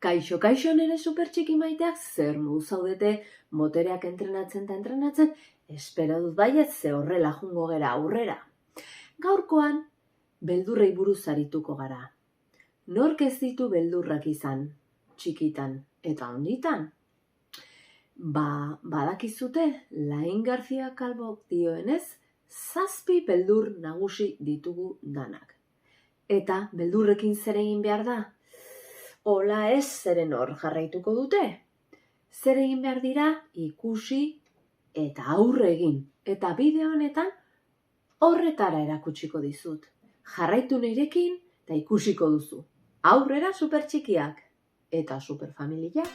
Kaixo nere supertxiki maiteak, zer mu zaudete motereak entrenatzen eta entrenatzen, espero dut baiet ze horrela jungo gera aurrera. Gaurkoan, beldurrei buruz arituko gara. Nork ez ditu beldurrak izan, txikitan eta handitan? Badakizute, Lain Garcia Calvok dioenez, 7 beldur nagusi ditugu danak. Eta beldurrekin zer egin behar da? Hola ez zeren hor jarraituko dute. Zer egin behar dira ikusi eta aurre egin. Eta bideo honetan horretara erakutsiko dizut. Jarraitu nirekin eta ikusiko duzu. Aurrera supertxikiak eta superfamiliak.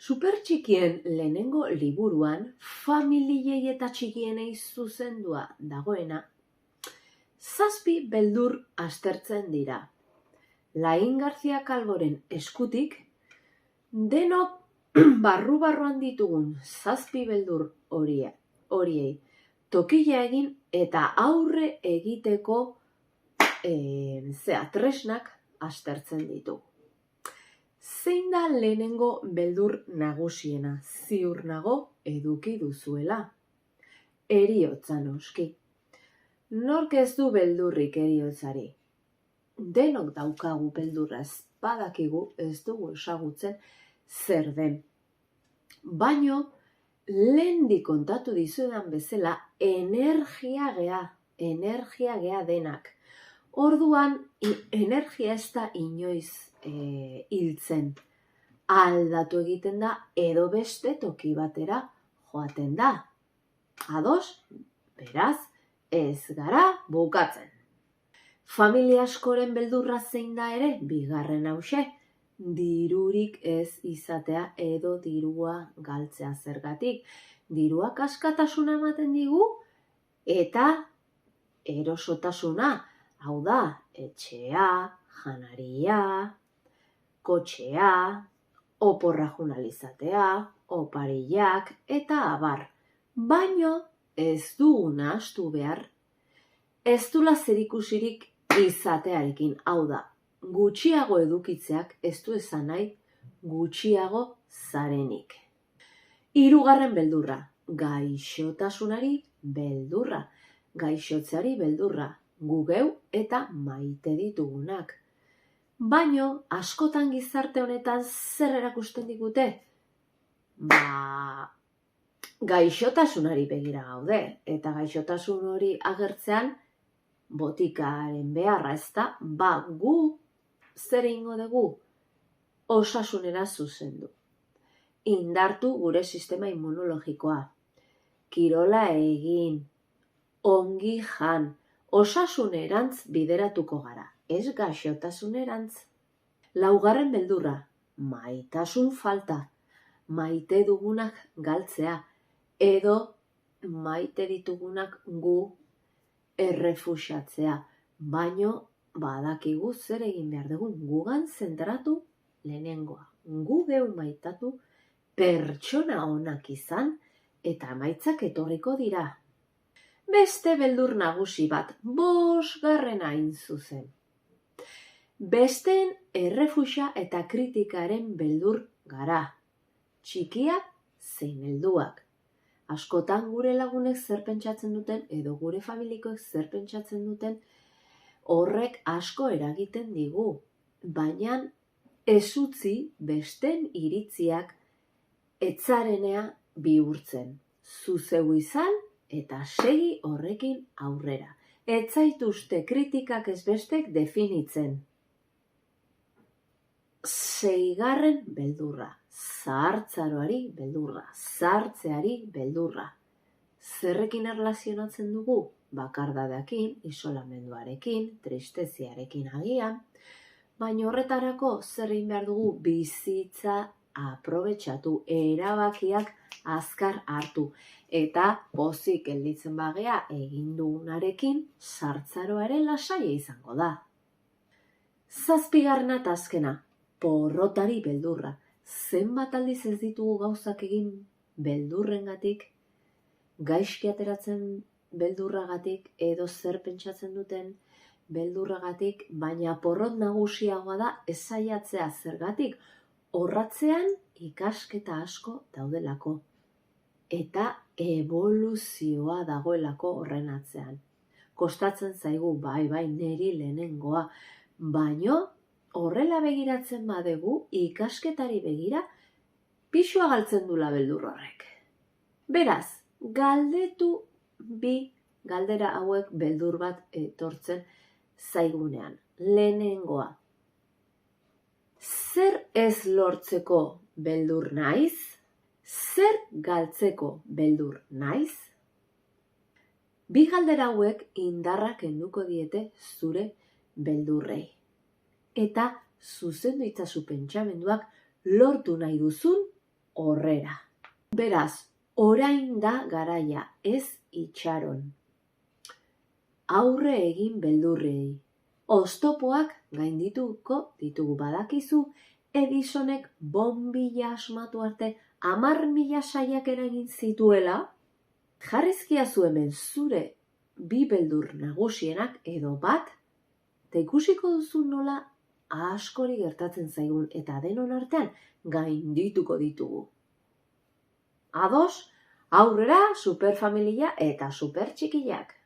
Supertxikien lehenengo liburuan, familiei eta txikienei zuzendua dagoena, 7 beldur aztertzen dira. Lain Garcia Calvoren eskutik, denok barru-barruan ditugun 7 beldur horiei tokila egin eta aurre egiteko tresnak aztertzen ditu. Zein da lehenengo beldur nagusiena? Ziur nago eduki duzuela. Heriotza noski. Nork ez du beldurrik heriotzari? Denok daukagu beldurra, ez badakigu ez dugu ezagutzen zer den. Baino, lehendik kontatu dizuedan bezala, energia gea denak. Orduan, energia ez da inoiz hiltzen. Aldatu egiten da edo beste toki batera joaten da. Ados, beraz, ez gara bukatzen. Familia askoren beldurra zein da ere, bigarren hauxe, dirurik ez izatea edo dirua galtzea zergatik. Diruak askatasuna ematen digu eta erosotasuna, hau da, etxea, janaria, kotxea, oporra junalizatea, oparillak eta abar. Baino ez dugu nahastu behar, ez dula zerikusirik izatearekin, hau da, gutxiago edukitzeak ez du esan nahi gutxiago zarenik. 3. beldurra, gaixotasunari beldurra, gaixotzeari beldurra, gu geu eta maite ditugunak. Baino, askotan gizarte honetan zer erakusten digute? Gaixotasunari begira gaude, eta gaixotasun hori agertzean botikaren beharra ez da, gu zer egingo dugu? Osasunera zuzendu. Indartu gure sistema immunologikoa. Kirola egin, ongi jan, osasunerantz bideratuko gara, ez gaixotasunerantz. 4. beldurra, maitasun falta, maite dugunak galtzea, edo maite ditugunak gu errefusatzea. Baino badakigu zer egin behar dugun, gugan zentratu lehenengoa. Gu geu maitatu, pertsona onak izan, eta emaitzak etorriko dira. Beste beldur nagusi bat, 5. hain zuzen. Besteen errefusa eta kritikaren beldur gara. Txikiak zein helduak. Askotan gure lagunek zer pentsatzen duten, edo gure familikoek zer pentsatzen duten, horrek asko eragiten digu. Baina ez utzi besteen iritziak etzarenea bihurtzen. Zuzeu izan eta segi horrekin aurrera. Ez zaituzte kritikak ez bestek definitzen. 6. beldurra, zahartzaroari beldurra, zahartzeari beldurra. Zerrekin erlazionatzen dugu? Bakardadeakin, isolamenduarekin, tristeziarekin agian, baina horretarako zer egin behar dugu? Bizitza aprobetxatu, erabakiak azkar hartu. Eta pozik gelditzen bagea egin dugunarekin, sartzaroaren lasaia izango da. 7. eta azkena, porrotari beldurra. Zenbat aldiz ez ditugu gauzak egin beldurrengatik, gaizki ateratzen beldurragatik, edo zer pentsatzen duten beldurragatik, baina porrot nagusiagoa da ez saiatzea zergatik, horratzean ikasketa asko daudelako. Eta eboluzioa dagoelako horren atzean. Kostatzen zaigu, bai, niri lehenengoa, baino horrela begiratzen badegu, ikasketari begira, pixua galtzen dula beldur horrek. Beraz, galdetu bi galdera hauek beldur bat etortzen zaigunean. Lehenengoa, zer ez lortzeko beldur naiz? Zer galtzeko beldur naiz? Bi galdera hauek indarrak kenduko diete zure beldurrei. Eta zuzendu itzazu pentsamenduak lortu nahi duzun horrera. Beraz, orain da garaia, ez itxaron. Aurre egin beldurrei. Oztopoak gaindituko ditugu badakizu, Edisonek bonbila asmatu arte 10.000 saiakera egin zituela, jarrizkiazu hemen zure bi beldur nagusienak edo bat, eta ikusiko duzu nola askori gertatzen zaigun eta denon artean gaindituko ditugu. Ados, aurrera, superfamilia eta supertxikiak.